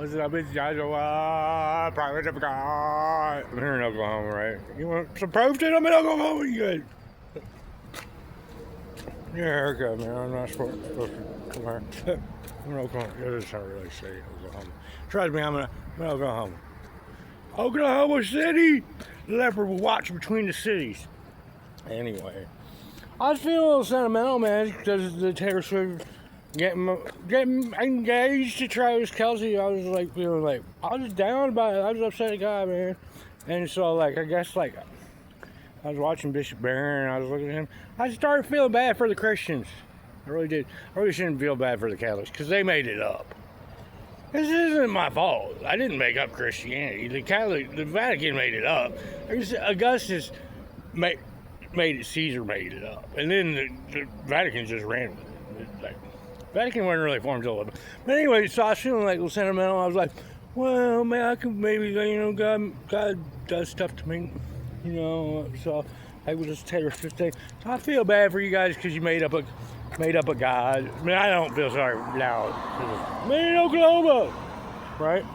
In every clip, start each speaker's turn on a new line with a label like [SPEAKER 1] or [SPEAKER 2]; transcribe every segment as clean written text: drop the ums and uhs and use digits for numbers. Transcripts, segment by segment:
[SPEAKER 1] What's up, it's Joshua, Private of God. I'm here in Oklahoma, right? You want some proof that I'm in Oklahoma? You good? Yeah, haircut, man. I'm not supposed to come here. I'm in Oklahoma. That doesn't really say Oklahoma. Trust me, I'm in Oklahoma. Oklahoma City! The leopard will watch between the cities. Anyway, I was feeling a little sentimental, man, because the Taylor Swift getting engaged to Travis Kelce. I was like feeling like I was down about it. I was upset at God, man. And so like I guess like I was watching Bishop Barron, I was looking at him. I started feeling bad for the Christians. I really did. I really shouldn't feel bad for the Catholics because they made it up. This isn't my fault. I didn't make up Christianity. The Vatican made it up. Augustus made it. Caesar made it up, and then the Vatican just ran with it. Like, Vatican wasn't really formed until 11. But anyway, so I was feeling like a little sentimental. I was like, well, man, I could maybe, God does stuff to me, So I was just Taylor Swift thing. So I feel bad for you guys because you made up a God. I mean, I don't feel sorry now. Man, in Oklahoma, right?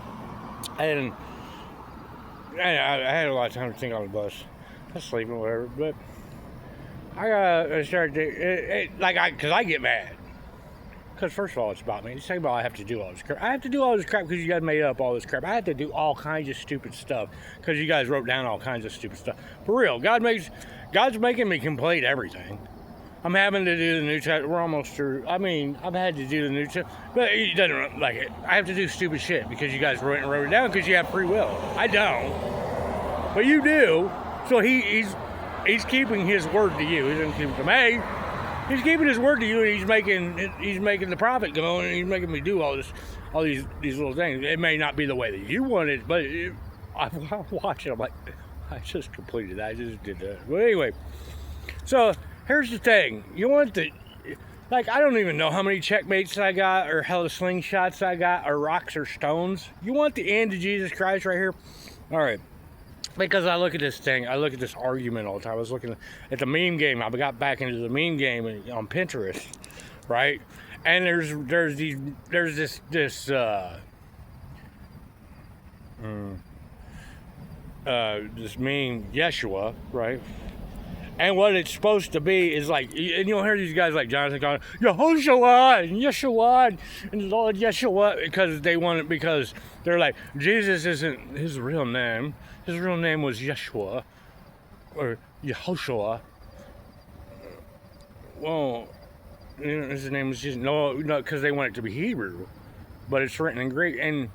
[SPEAKER 1] And I had a lot of time to think on the bus. I was sleeping, whatever, but I started to, because I get mad. Because first of all, it's about me. Second of all, I have to do all this crap. I have to do all this crap because you guys made up all this crap. I have to do all kinds of stupid stuff because you guys wrote down all kinds of stupid stuff. For real, God's making me complete everything. I'm having to do the New Testament. We're almost through. I mean, I've had to do the New Testament, but it doesn't like it. I have to do stupid shit because you guys wrote it down because you have free will. I don't, but you do. So he's keeping his word to you. He doesn't keep it to me. He's keeping his word to you, and he's making the profit go on, and he's making me do all these little things. It may not be the way that you want it, but I watch it. I'm like, I just completed that. I just did that. But anyway, so here's the thing. You want I don't even know how many checkmates I got, or how the slingshots I got, or rocks or stones. You want the end of Jesus Christ right here? All right. Because I look at this thing, I look at this argument all the time. I was looking at the meme game. I got back into the meme game on Pinterest, right? And there's this meme Yeshua, right? And what it's supposed to be is like, and you'll hear these guys like Jonathan going, Yehoshua and Yeshua and Lord Yeshua, because they're like, Jesus isn't his real name. His real name was Yeshua or Yehoshua. Well, his name was Jesus. No, because they want it to be Hebrew, but it's written in Greek. And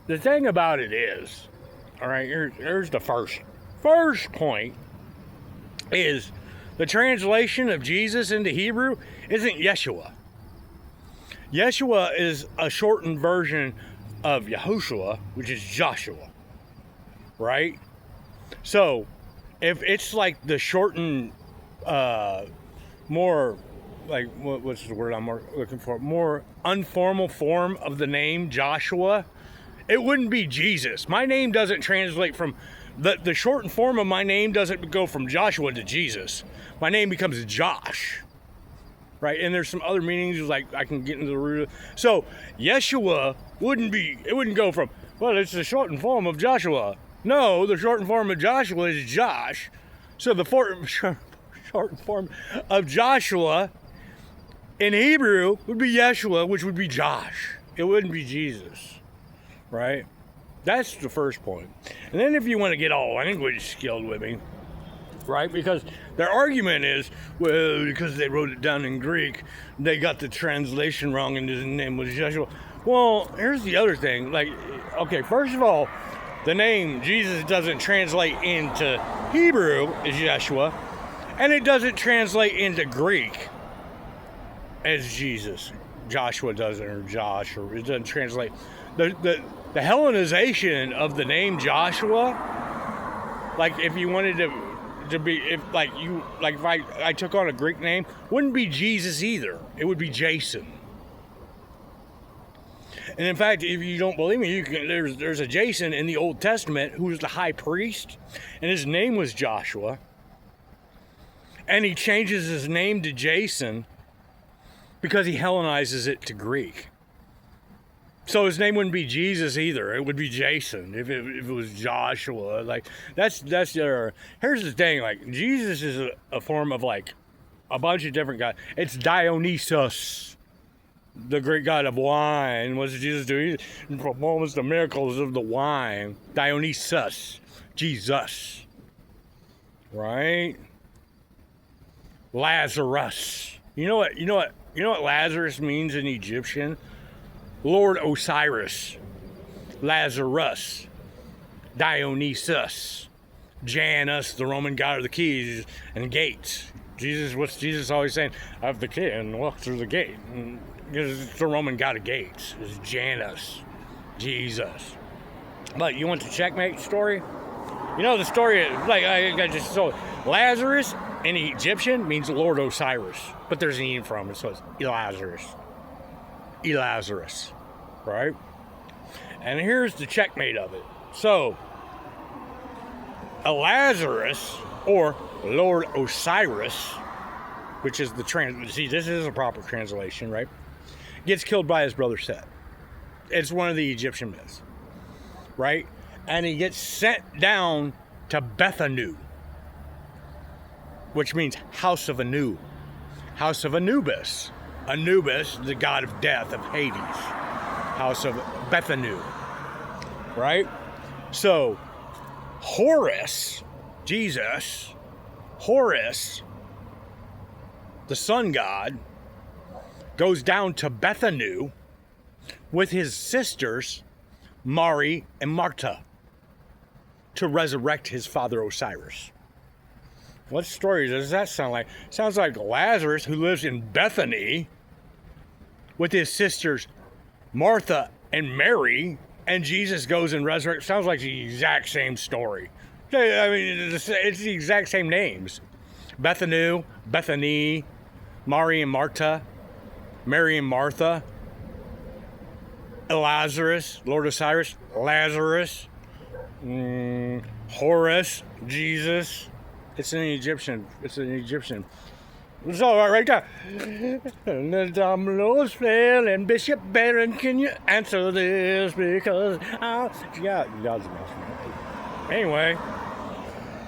[SPEAKER 1] the thing about it is, all right, here's the first point. Is the translation of Jesus into Hebrew isn't Yeshua. Yeshua is a shortened version of Yahushua, which is Joshua, right? So, if it's like the shortened, more, like, what's the word I'm looking for? More informal form of the name Joshua, it wouldn't be Jesus. My name doesn't translate from... The shortened form of my name doesn't go from Joshua to Jesus. My name becomes Josh, right? And there's some other meanings, like I can get into the root of. So Yeshua wouldn't go from, well, it's the shortened form of Joshua. No, the shortened form of Joshua is Josh. So the shortened form of Joshua in Hebrew would be Yeshua, which would be Josh. It wouldn't be Jesus, right? That's the first point. And then if you want to get all language skilled with me, right? Because their argument is, well, because they wrote it down in Greek, they got the translation wrong and his name was Joshua. Well, here's the other thing. Like, okay, first of all, the name Jesus doesn't translate into Hebrew as Yeshua, and it doesn't translate into Greek as Jesus. Joshua doesn't, or Josh, or it doesn't translate. The Hellenization of the name Joshua, like if you wanted to be, if I took on a Greek name, wouldn't be Jesus either. It would be Jason. And in fact, if you don't believe me, there's a Jason in the Old Testament who was the high priest, and his name was Joshua. And he changes his name to Jason because he Hellenizes it to Greek. So his name wouldn't be Jesus either. It would be Jason if it was Joshua. Like that's their. Here's the thing. Like Jesus is a form of like a bunch of different gods. It's Dionysus, the great god of wine. What does Jesus do? He performs the miracles of the wine. Dionysus, Jesus, right? Lazarus. You know what Lazarus means in Egyptian? Lord Osiris, Lazarus, Dionysus, Janus, the Roman god of the keys and gates. What's Jesus always saying? I have the key and walk through the gate. Because it's the Roman god of gates. It's Janus, Jesus. But you want the checkmate story? You know the story, like I just told Lazarus in Egyptian means Lord Osiris. But there's an E from it, so it's Elazarus, right? And here's the checkmate of it. So, Lazarus, or Lord Osiris, which is see, this is a proper translation, right? Gets killed by his brother Set. It's one of the Egyptian myths, right? And he gets sent down to Bethanu, which means house of Anu, house of Anubis. Anubis, the god of death, of Hades, house of Bethanu, right? So, Horus, Jesus, Horus, the sun god, goes down to Bethanu with his sisters, Mari and Martha, to resurrect his father Osiris. What story does that sound like? Sounds like Lazarus, who lives in Bethany, with his sisters Martha and Mary, and Jesus goes and resurrects. Sounds like the exact same story. I mean, it's the exact same names. Bethany, Bethany, Mari and Martha, Mary and Martha, Lazarus, Lord Osiris, Lazarus, Horus, Jesus. It's an Egyptian. It's all right there. And the dominoes fell, and Bishop Barron, can you answer this? Because God's anyway.